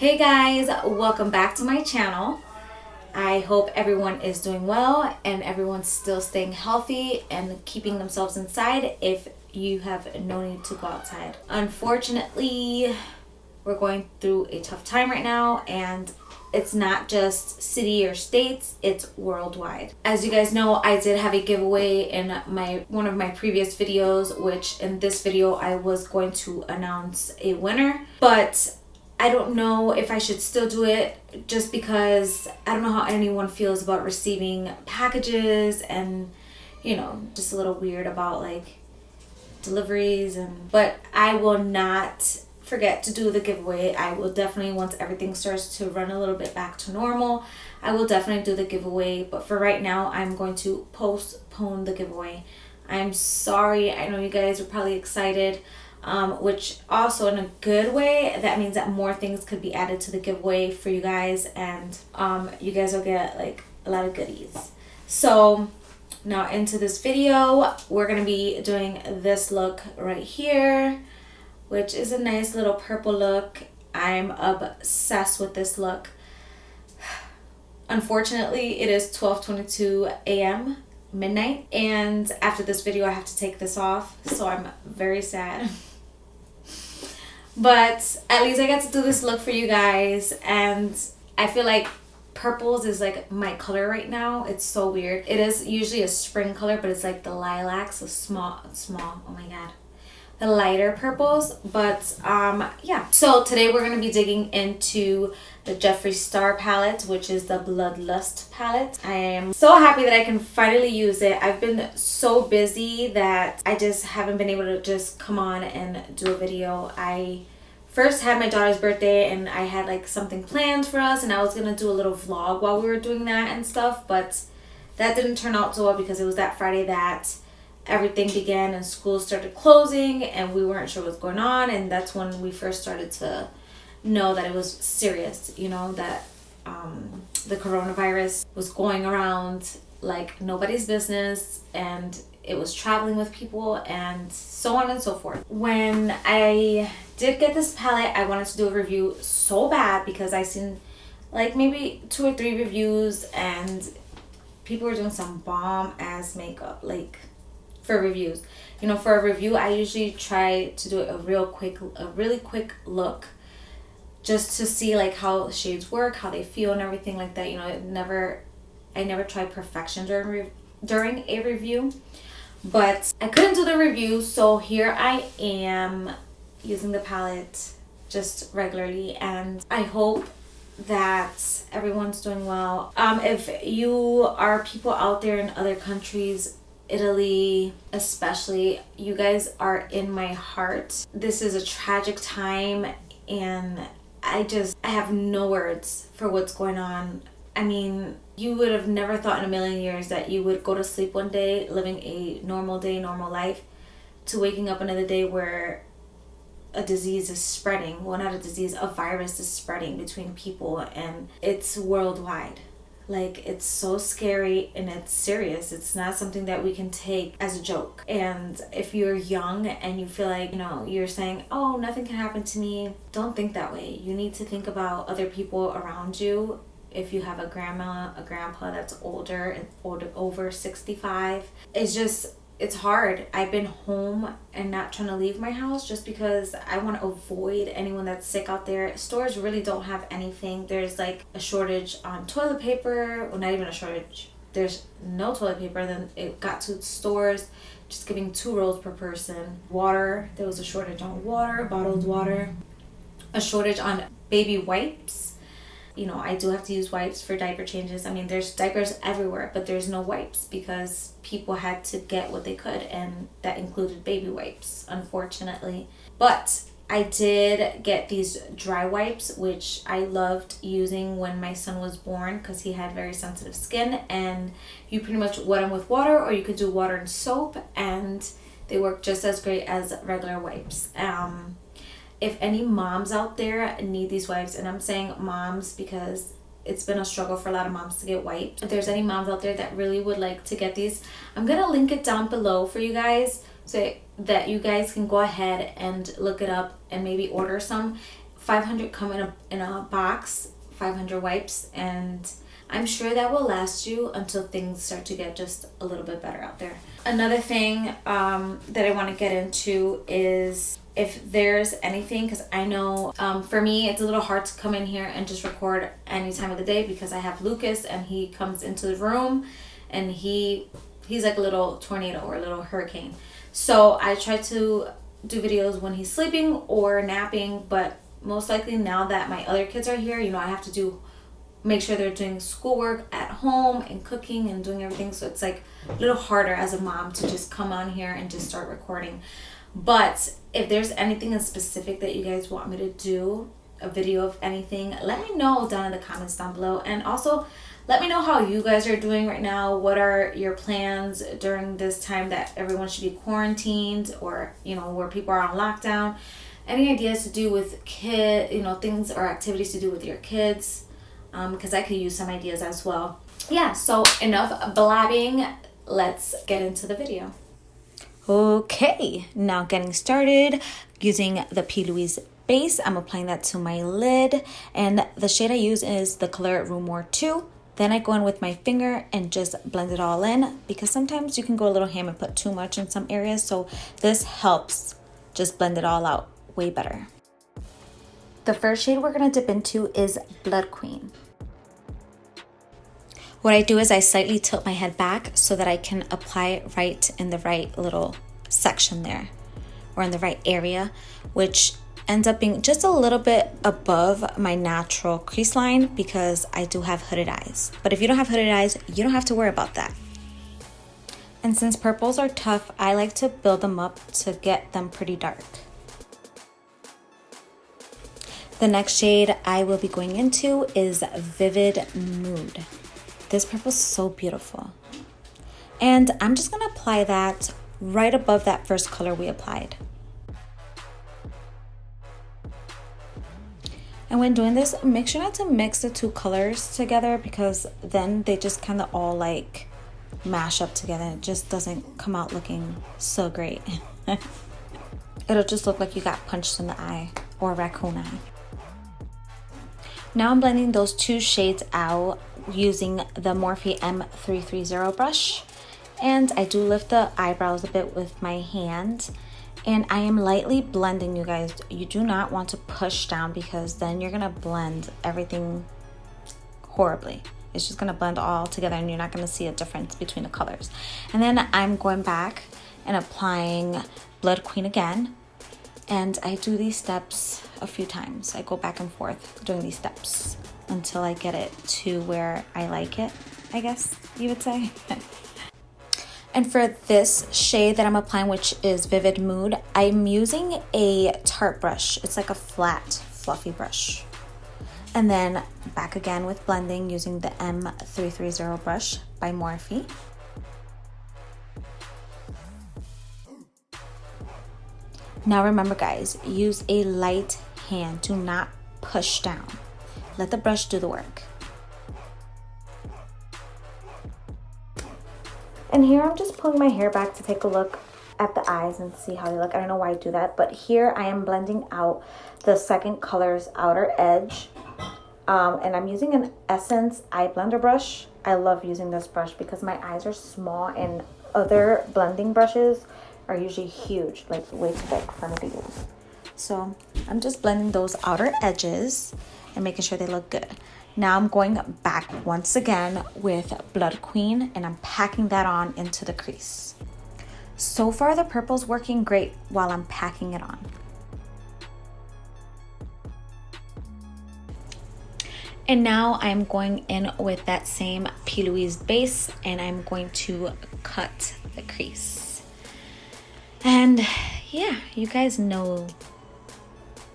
Hey guys, welcome back to my channel. I hope everyone is doing well and everyone's still staying healthy and keeping themselves inside if you have no need to go outside. Unfortunately, we're going through a tough time right now, and it's not just city or states, it's worldwide. As you guys know, I did have a giveaway in one of my previous videos, which in this video I was going to announce a winner, but I don't know if I should still do it just because I don't know how anyone feels about receiving packages and, you know, just a little weird about like deliveries, but I will not forget to do the giveaway. I will definitely, once everything starts to run a little bit back to normal, I will definitely do the giveaway, but for right now I'm going to postpone the giveaway. I'm sorry, I know you guys are probably excited, which also in a good way, that means that more things could be added to the giveaway for you guys, and you guys will get like a lot of goodies. So now into this video, we're gonna be doing this look right here, which is a nice little purple look. I'm obsessed with this look. Unfortunately, it is 12:22 a.m. midnight, and after this video I have to take this off, so I'm very sad. But at least I got to do this look for you guys, and I feel like purples is like my color right now. It's so weird. It is usually a spring color, but it's like the lilacs, so small, oh my god, the lighter purples. But yeah, so today we're going to be digging into the Jeffree Star palette, which is the Bloodlust palette. I am so happy that I can finally use it. I've been so busy that I just haven't been able to just come on and do a video. I first had my daughter's birthday and I had like something planned for us, and I was gonna do a little vlog while we were doing that and stuff, but that didn't turn out so well because it was that Friday that everything began and school started closing and we weren't sure what's going on, and that's when we first started to know that it was serious, you know, that the coronavirus was going around like nobody's business, and it was traveling with people and so on and so forth. When I did get this palette, I wanted to do a review so bad because I seen like maybe 2 or 3 reviews and people were doing some bomb ass makeup like for reviews. You know, for a review I usually try to do a really quick look just to see like how the shades work, how they feel and everything like that. You know, I never try perfection during a review, but I couldn't do the review, so here I am using the palette just regularly, and I hope that everyone's doing well. If you are people out there in other countries, Italy especially, you guys are in my heart. This is a tragic time, and I have no words for what's going on. I mean, you would have never thought in a million years that you would go to sleep one day living a normal day, normal life, to waking up another day where a disease is spreading. Well, not a disease, a virus is spreading between people, and it's worldwide. Like, it's so scary and it's serious. It's not something that we can take as a joke. And if you're young and you feel like, you know, you're saying, oh, nothing can happen to me, don't think that way. You need to think about other people around you. If you have a grandma, a grandpa that's older and over 65, it's hard. I've been home and not trying to leave my house just because I want to avoid anyone that's sick out there. Stores really don't have anything. There's like a shortage on toilet paper. Well, not even a shortage. There's no toilet paper. Then it got to stores just giving 2 rolls per person. Water. There was a shortage on water, bottled water. A shortage on baby wipes. You know, I do have to use wipes for diaper changes. I mean, there's diapers everywhere, but there's no wipes because people had to get what they could, and that included baby wipes, unfortunately. But I did get these dry wipes, which I loved using when my son was born because he had very sensitive skin, and you pretty much wet them with water, or you could do water and soap, and they work just as great as regular wipes. If any moms out there need these wipes, and I'm saying moms because it's been a struggle for a lot of moms to get wipes. If there's any moms out there that really would like to get these, I'm going to link it down below for you guys so that you guys can go ahead and look it up and maybe order some. 500 come in a box, 500 wipes, and I'm sure that will last you until things start to get just a little bit better out there. Another thing that I want to get into is if there's anything, because I know for me it's a little hard to come in here and just record any time of the day because I have Lucas and he comes into the room and he's like a little tornado or a little hurricane. So I try to do videos when he's sleeping or napping, but most likely now that my other kids are here, you know, I have to make sure they're doing schoolwork at home and cooking and doing everything. So it's like a little harder as a mom to just come on here and just start recording. But if there's anything in specific that you guys want me to do, a video of anything, let me know down in the comments down below. And also let me know how you guys are doing right now. What are your plans during this time that everyone should be quarantined, or, you know, where people are on lockdown? Any ideas to do with things or activities to do with your kids? Because I could use some ideas as well. Yeah, so enough blabbing. Let's get into the video. Okay, now getting started using the P.louise base. I'm applying that to my lid, and the shade I use is the color Rumour 2. Then I go in with my finger and just blend it all in, because sometimes you can go a little ham and put too much in some areas, so this helps just blend it all out way better. The first shade we're going to dip into is Blood Queen. What I do is I slightly tilt my head back so that I can apply it right in the right little section there, or in the right area, which ends up being just a little bit above my natural crease line because I do have hooded eyes. But if you don't have hooded eyes, you don't have to worry about that. And since purples are tough, I like to build them up to get them pretty dark. The next shade I will be going into is Vivid Mood. This purple is so beautiful. And I'm just gonna apply that right above that first color we applied. And when doing this, make sure not to mix the two colors together, because then they just kind of all like mash up together. It just doesn't come out looking so great. It'll just look like you got punched in the eye, or a raccoon eye. Now I'm blending those two shades out using the Morphe M330 brush, and I do lift the eyebrows a bit with my hand, and I am lightly blending, you guys. You do not want to push down, because then you're gonna blend everything horribly. It's just gonna blend all together and you're not gonna see a difference between the colors. And then I'm going back and applying Blood Queen again, and I do these steps a few times. I go back and forth doing these steps until I get it to where I like it, I guess you would say. And for this shade that I'm applying, which is Vivid Mood, I'm using a Tarte brush. It's like a flat, fluffy brush. And then back again with blending using the M330 brush by Morphe. Now remember, guys, use a light hand. Do not push down. Let the brush do the work. And here I'm just pulling my hair back to take a look at the eyes and see how they look. I don't know why I do that, but here I am blending out the second color's outer edge. And I'm using an Essence eye blender brush. I love using this brush because my eyes are small, and other blending brushes are usually huge, like way too big for me to use. So I'm just blending those outer edges and making sure they look good. Now I'm going back once again with Blood Queen, and I'm packing that on into the crease. So far the purple's working great while I'm packing it on. And now I'm going in with that same P.louise base, and I'm going to cut the crease. And yeah, you guys know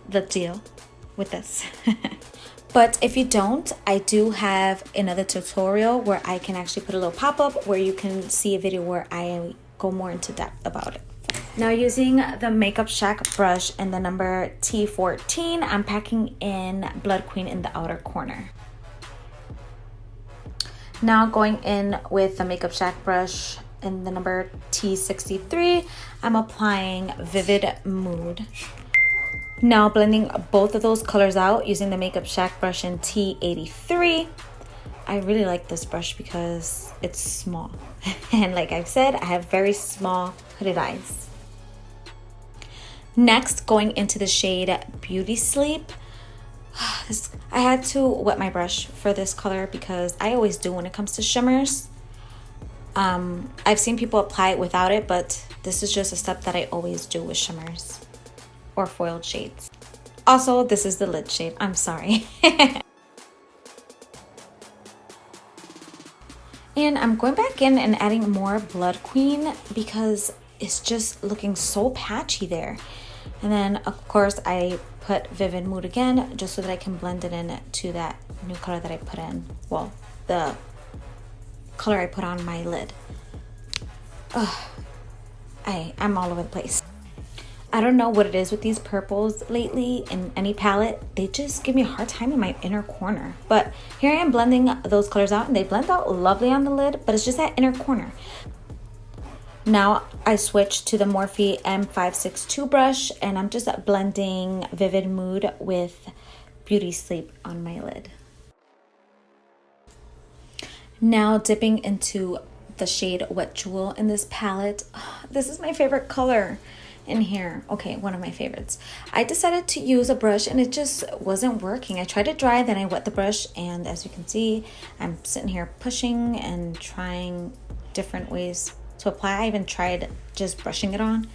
the deal with this. But if you don't, I do have another tutorial where I can actually put a little pop-up where you can see a video where I go more into depth about it. Now using the Makeup Shack brush and the number T14, I'm packing in Blood Queen in the outer corner. Now going in with the Makeup Shack brush and the number T63, I'm applying Vivid Mood. Now blending both of those colors out using the Makeup Shack brush in T83. I really like this brush because it's small. And like I've said, I have very small hooded eyes. Next, going into the shade Beauty Sleep. I had to wet my brush for this color because I always do when it comes to shimmers. I've seen people apply it without it, but this is just a step that I always do with shimmers or foiled shades. Also, this is the lid shade. I'm sorry. And I'm going back in and adding more Blood Queen because it's just looking so patchy there. And then, of course, I put Vivid Mood again just so that I can blend it in to that new color that I put in. Well, the color I put on my lid. I'm all over the place. I don't know what it is with these purples lately in any palette. They just give me a hard time in my inner corner. But here I am blending those colors out, and they blend out lovely on the lid, but it's just that inner corner. Now I switched to the Morphe M562 brush, and I'm just blending Vivid Mood with Beauty Sleep on my lid. Now dipping into the shade Wet Jewel in this palette. This is my favorite color in here. Okay, one of my favorites. I decided to use a brush and it just wasn't working. I tried to dry, then I wet the brush, and as you can see, I'm sitting here pushing and trying different ways to apply. I even tried just brushing it on,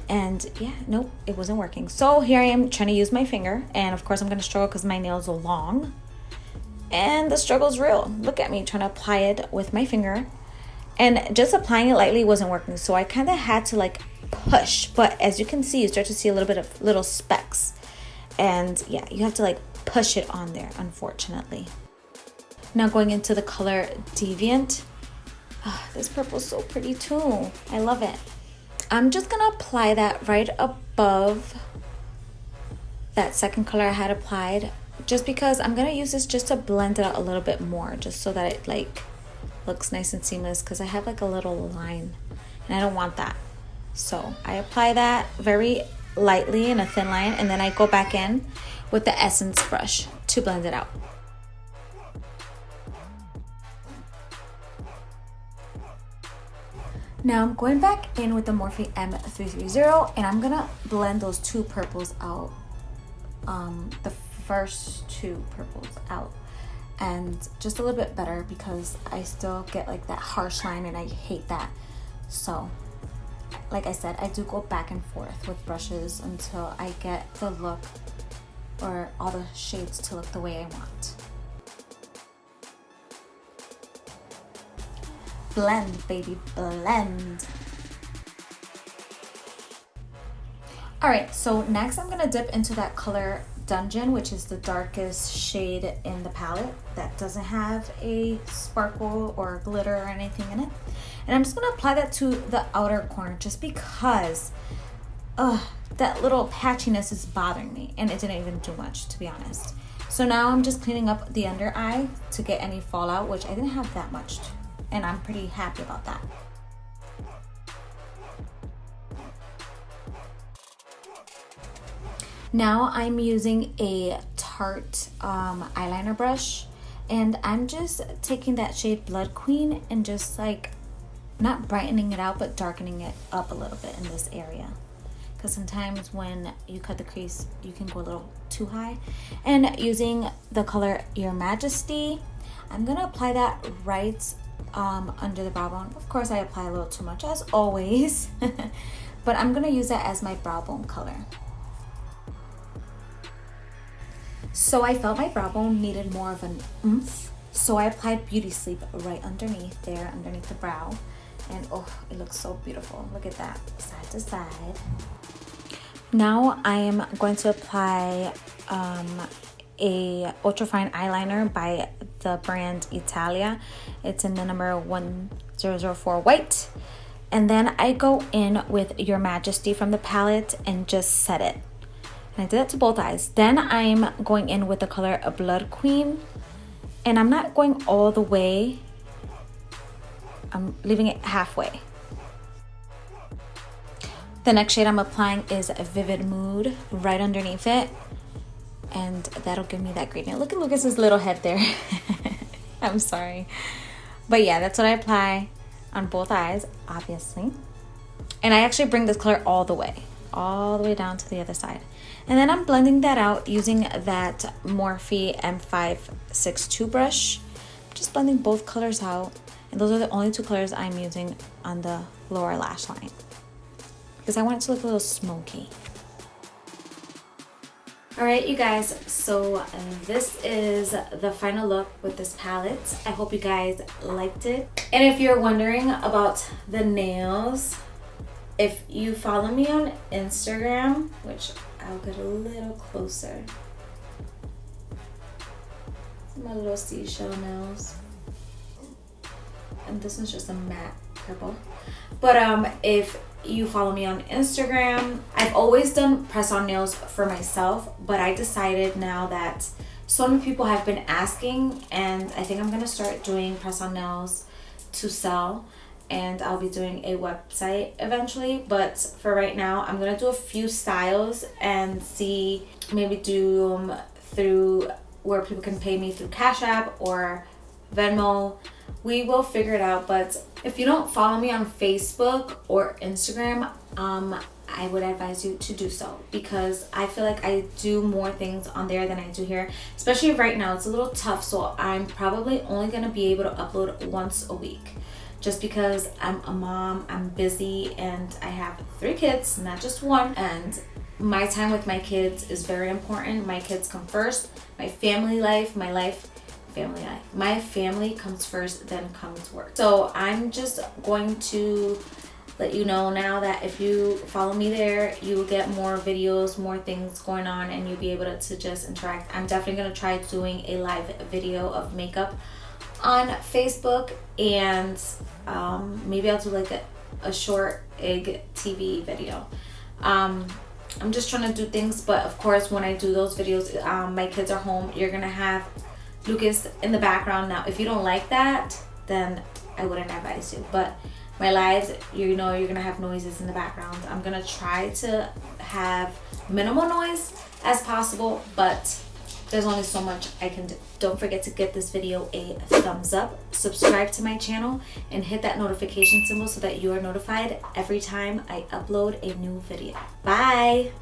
and yeah, nope, it wasn't working. So here I am trying to use my finger, and of course I'm gonna struggle because my nails are long, and the struggle's real. Look at me trying to apply it with my finger, and just applying it lightly wasn't working. So I kind of had to like push, but as you can see, you start to see a little bit of little specks, and yeah, you have to like push it on there, unfortunately. Now going into the color Deviant. This purple is so pretty too. I love it. I'm just gonna apply that right above that second color I had applied, just because I'm gonna use this just to blend it out a little bit more, just so that it like looks nice and seamless, because I have like a little line and I don't want that. So I apply that very lightly in a thin line, and then I go back in with the Essence brush to blend it out. Now I'm going back in with the Morphe M330, and I'm gonna blend those two purples out, the first two purples out, and just a little bit better because I still get like that harsh line and I hate that. So like I said, I do go back and forth with brushes until I get the look, or all the shades to look the way I want. Blend, baby, blend. All right, so next I'm gonna dip into that color Dungeon, which is the darkest shade in the palette that doesn't have a sparkle or glitter or anything in it. And I'm just gonna apply that to the outer corner just because that little patchiness is bothering me, and it didn't even do much, to be honest. So now I'm just cleaning up the under eye to get any fallout, which I didn't have that much, and I'm pretty happy about that. Now I'm using a Tarte eyeliner brush, and I'm just taking that shade Blood Queen and just like not brightening it out, but darkening it up a little bit in this area, because sometimes when you cut the crease you can go a little too high. And using the color Your Majesty, I'm gonna apply that right under the brow bone. Of course I apply a little too much, as always, but I'm gonna use that as my brow bone color. So I felt my brow bone needed more of an oomph, so I applied Beauty Sleep right underneath there, underneath the brow, and oh, it looks so beautiful. Look at that, side to side. Now I am going to apply a ultrafine eyeliner by the brand Italia. It's in the number 1004 white, and then I go in with Your Majesty from the palette and just set it. And I did that to both eyes. Then I'm going in with the color Blood Queen, and I'm not going all the way, I'm leaving it halfway. The next shade I'm applying is Vivid Mood right underneath it. And that'll give me that gradient. Look at Lucas's little head there. I'm sorry. But yeah, that's what I apply on both eyes, obviously. And I actually bring this color all the way down to the other side. And then I'm blending that out using that Morphe M562 brush. Just blending both colors out. And those are the only two colors I'm using on the lower lash line, because I want it to look a little smoky. Alright you guys, so this is the final look with this palette. I hope you guys liked it. And if you're wondering about the nails, if you follow me on Instagram, which I'll get a little closer. My little seashell nails. And this one's just a matte purple. But if you follow me on Instagram, I've always done press-on nails for myself, but I decided now that so many people have been asking, and I think I'm gonna start doing press-on nails to sell, and I'll be doing a website eventually. But for right now, I'm gonna do a few styles and see, maybe do them through where people can pay me through Cash App or Venmo. We will figure it out. But if you don't follow me on Facebook or Instagram, I would advise you to do so, because I feel like I do more things on there than I do here, especially right now. It's a little tough, so I'm probably only going to be able to upload once a week, just because I'm a mom, I'm busy, and I have 3 kids, not just one, and my time with my kids is very important. My kids come first. My family life, my family comes first, then comes work. So I'm just going to let you know now that if you follow me there, you will get more videos, more things going on, and you'll be able to just interact. I'm definitely going to try doing a live video of makeup on Facebook, and maybe I'll do like a short TV video. I'm just trying to do things, but of course when I do those videos, my kids are home. You're gonna have Lucas in the background. Now if you don't like that, then I wouldn't advise you, but my lives, you know, you're gonna have noises in the background. I'm gonna try to have minimal noise as possible, but there's only so much I can do. Don't forget to give this video a thumbs up, subscribe to my channel, and hit that notification symbol so that you are notified every time I upload a new video. Bye!